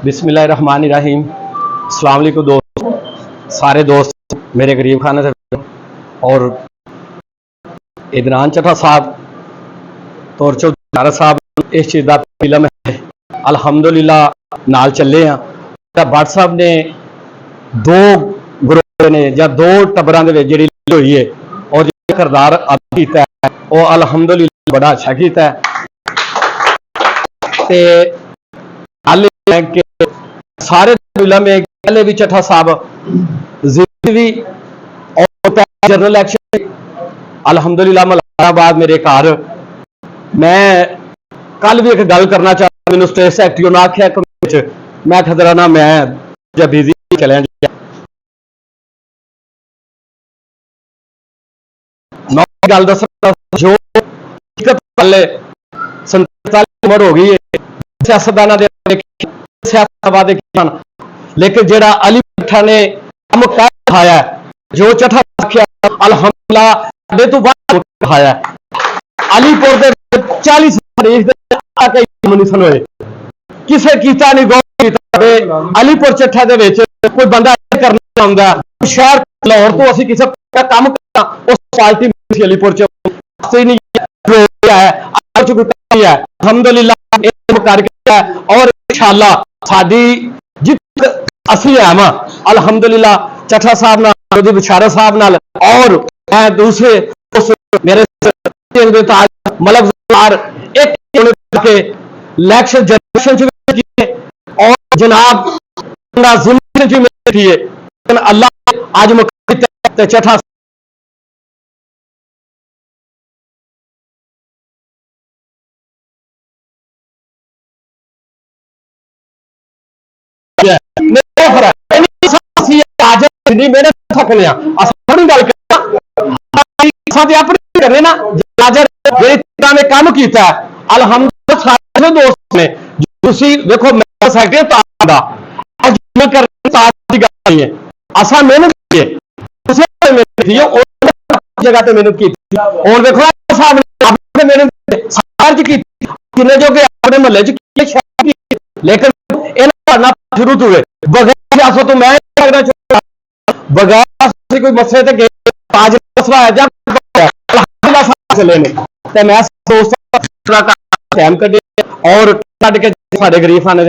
बिस्मिल्लाहिर्रहमानिर्रहीम। अस्सलाम वालेकुम दोस्त, सारे दोस्त मेरे गरीब खाने से और इदरान चट्टा साहब और चौधरी साहब इस चीज़ का फिल्म है अल्हम्दुलिल्लाह नाल चले हैं। भट्ट साहब ने दो ग्रुप ने या दो टब्बरां दे विच जिहड़ी होई है और जो किरदार अदा कीता है वो अल्हम्दुलिल्लाह बड़ा अच्छा कीता है। ते सारे फिल्म में पहले भी चट्टा साहब जिंदगी और जनरल इलेक्शन अल्हम्दुलिल्लाह मलाराबाद मेरे घर मैं कल भी एक गल करना चाहता मैंने स्टेट सैकटरी ने आख्या मैं खतरा ना मैं जब बिजी चलिया गल दस जो पहले 47 उम्र हो गई है सियासतदाना लेकिन जेड़ा अली भट्टा ने काम कर दिखाया जो चट्टा अल्हम्दुलिल्लाह तो बाद दिखाया अलीपुर के 40 मनीसन होए किसे कीता नहीं गौ अलीपुर चट्ठा दे विच कोई बंदा करना चाहता शहर लाहौर तो असं किसी का काम करना उस पार्टी अलीपुर है अल्हम्दुलिल्लाह करके और इंशाअल्लाह साडी जित असली है वा अल्हम्दुलिल्लाह चट्टा साहब नाल बिशारत साहब नाल और मैं दूसरे उस मेरे मलक एक इलेक्शन जनरेशन और जनाब अल्लाह आज चट्टा काम किया अल्हम्दुलिल्लाह दोस्त ने देखो असा मेहनत जगह मेहनत की और देखो मेहनत किन्ने जो कि अपने महल्ले लेकिन शुरू तो हुए बगैर तो मैं बगैर कोई मसले तक आज मसला है चले ने मैं दोस्त टाइम कटे और कट के सारे गरीब खाने